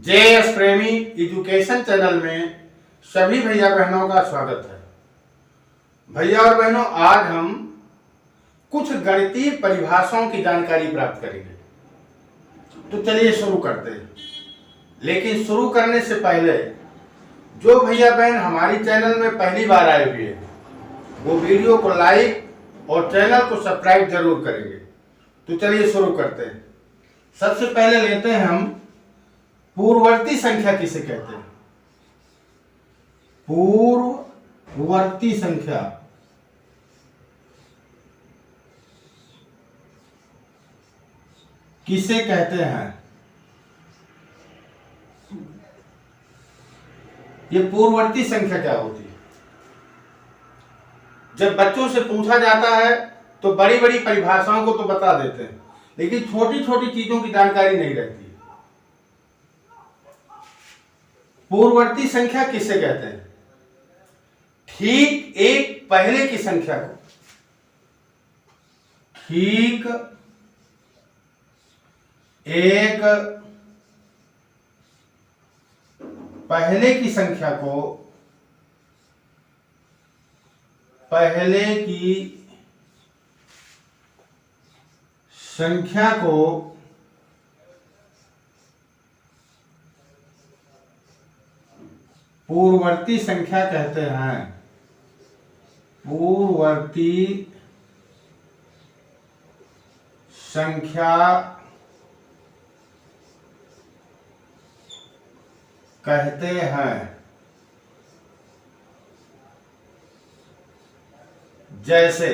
JS प्रेमी education channel में सभी भैया बहनों का स्वागत है। भैया और बहनों, आज हम कुछ गणितीय परिभाषाओं की जानकारी प्राप्त करेंगे। तो चलिए शुरू करते हैं। लेकिन शुरू करने से पहले जो भैया बहन हमारी चैनल में पहली बार आए हुए हैं वो वीडियो को लाइक और चैनल को सब्सक्राइब जरूर करेंगे। तो चलिए शुरू करते हैं। सबसे पहले लेते हैं हम पूर्ववर्ती संख्या किसे कहते हैं। पूर्ववर्ती संख्या किसे कहते हैं। ये पूर्ववर्ती संख्या क्या होती है? जब बच्चों से पूछा जाता है तो बड़ी बड़ी परिभाषाओं को तो बता देते हैं, लेकिन छोटी छोटी चीजों की जानकारी नहीं रहती। पूर्ववर्ती संख्या किसे कहते हैं? ठीक एक पहले की संख्या को, ठीक एक पहले की संख्या को, पहले की संख्या को पूर्ववर्ती संख्या कहते हैं। पूर्ववर्ती संख्या कहते हैं। जैसे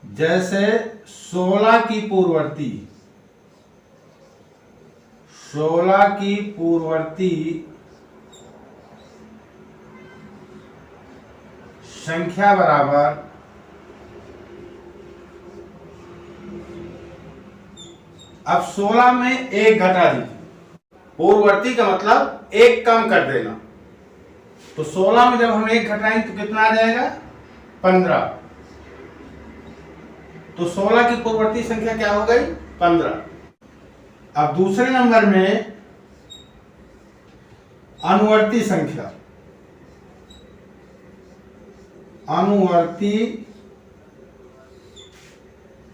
जैसे 16 की पूर्ववर्ती, 16 की पूर्ववर्ती संख्या बराबर अब 16 में एक घटा दीजिए। पूर्ववर्ती का मतलब एक कम कर देना। तो 16 में जब हम एक घटाएंगे तो कितना आ जाएगा? 15। तो 16 की पूर्ववर्ती संख्या क्या हो गई? 15। अब दूसरे नंबर में अनुवर्ती संख्या, अनुवर्ती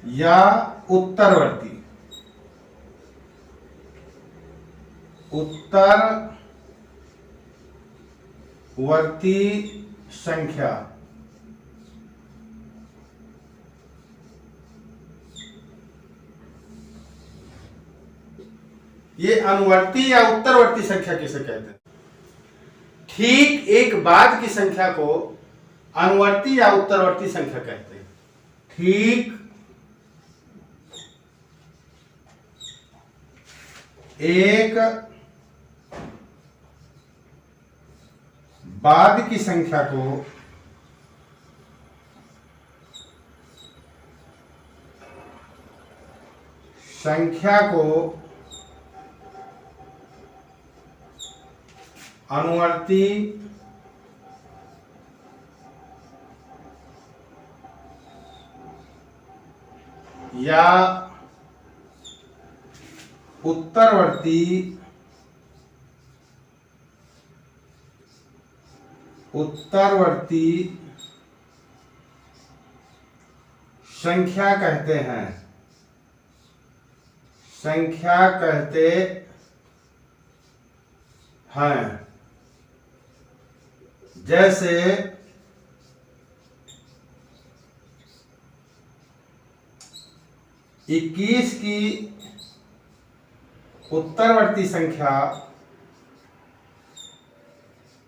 या उत्तरवर्ती, उत्तरवर्ती संख्या। ये अनुवर्ती या उत्तरवर्ती संख्या किसे कहते हैं? ठीक एक बाद की संख्या को अनुवर्ती या उत्तरवर्ती संख्या कहते हैं। ठीक एक बाद की संख्या को अनुवर्ती या उत्तरवर्ती संख्या कहते हैं। संख्या कहते हैं। जैसे 21 की उत्तरवर्ती संख्या,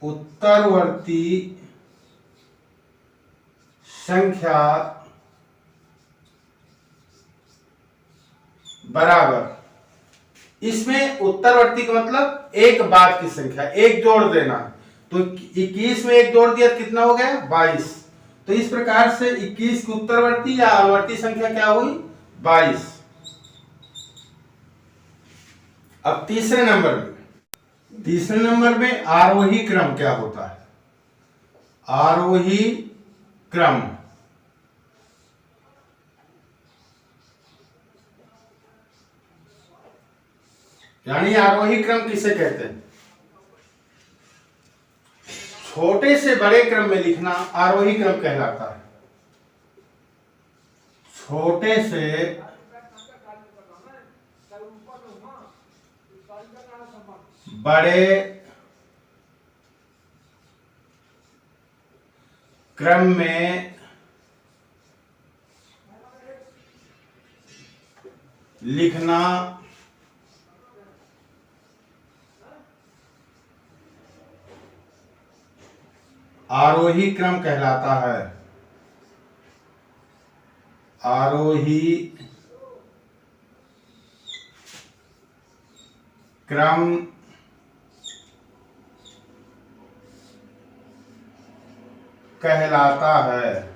उत्तरवर्ती संख्या बराबर, इसमें उत्तरवर्ती का मतलब एक बाद की संख्या, एक जोड़ देना। तो 21 में एक जोड़ दिया तो कितना हो गया? 22। तो इस प्रकार से 21 की उत्तरवर्ती या अनुवर्ती संख्या क्या हुई? 22। अब तीसरे नंबर में आरोही क्रम क्या होता है? आरोही क्रम यानी आरोही क्रम किसे कहते हैं? छोटे से बड़े क्रम में लिखना आरोही क्रम कहलाता है। छोटे से बड़े क्रम में लिखना आरोही क्रम कहलाता है। आरोही क्रम कहलाता है।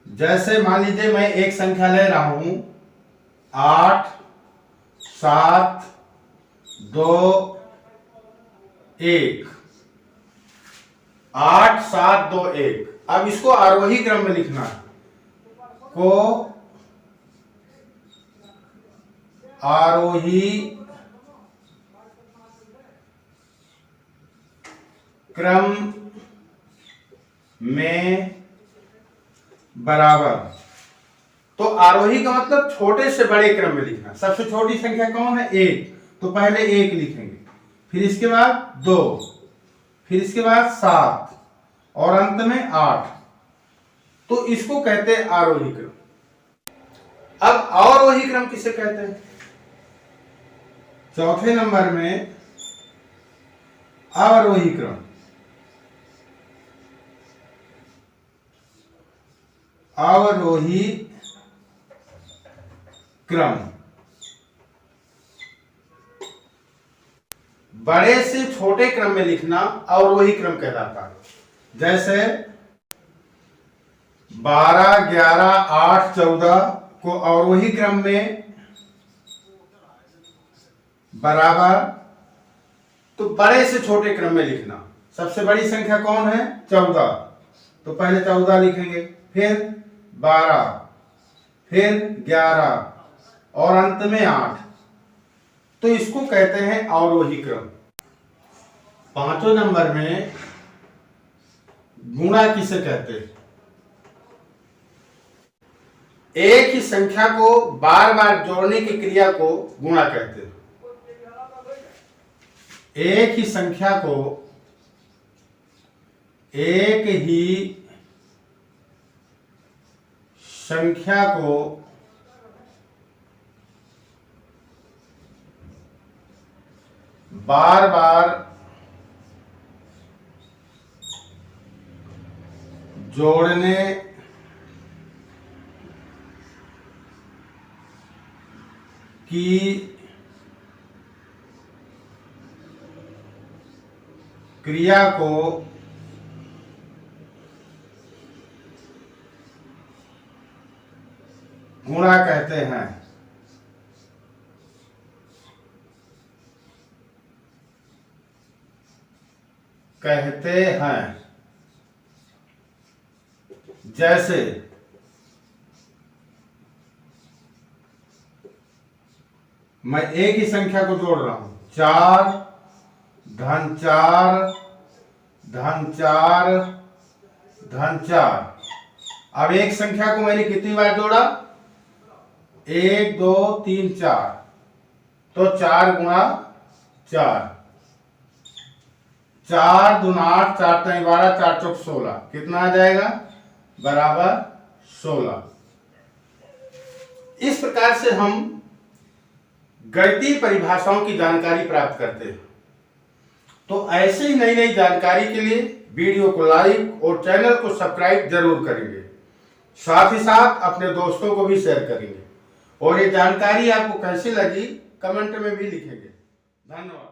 जैसे मान लीजिए मैं एक संख्या ले रहा हूं 8 7 2 1। 8 7 2 1। अब इसको आरोही क्रम में लिखना है। को आरोही क्रम में बराबर। तो आरोही का मतलब छोटे से बड़े क्रम में लिखना। सबसे छोटी संख्या कौन है? 1। तो पहले 1 लिखेंगे, फिर इसके बाद 2, फिर इसके बाद 7 और अंत में 8। तो इसको कहते हैं आरोही क्रम। अब अवरोही क्रम किसे कहते हैं? चौथे नंबर में अवरोही क्रम। अवरोही क्रम बड़े से छोटे क्रम में लिखना अवरोही क्रम कहलाता है। जैसे 12 11 8 14 को अवरोही क्रम में बराबर। तो बड़े से छोटे क्रम में लिखना। सबसे बड़ी संख्या कौन है? 14। तो पहले 14 लिखेंगे, फिर 12, फिर 11 और अंत में 8। तो इसको कहते हैं अवरोही क्रम। पांचवें नंबर में गुणा किसे कहते हैं? एक ही संख्या को बार बार जोड़ने की क्रिया को गुणा कहते हैं। एक ही संख्या को बार बार जोड़ने की क्रिया को गुणा कहते हैं। जैसे मैं एक ही संख्या को जोड़ रहा हूं, 4 धन 4 धन 4 धन 4। अब एक संख्या को मैंने कितनी बार जोड़ा? 1 2 3 4। तो 4 गुणा 4। 4 दूना 8, 4 3 12, 4 चौक 16। कितना आ जाएगा? बराबर 16। इस प्रकार से हम गणितीय परिभाषाओं की जानकारी प्राप्त करते हैं। तो ऐसे ही नई नई जानकारी के लिए वीडियो को लाइक और चैनल को सब्सक्राइब जरूर करेंगे। साथ ही साथ अपने दोस्तों को भी शेयर करेंगे। और ये जानकारी आपको कैसी लगी कमेंट में भी लिखेंगे। धन्यवाद।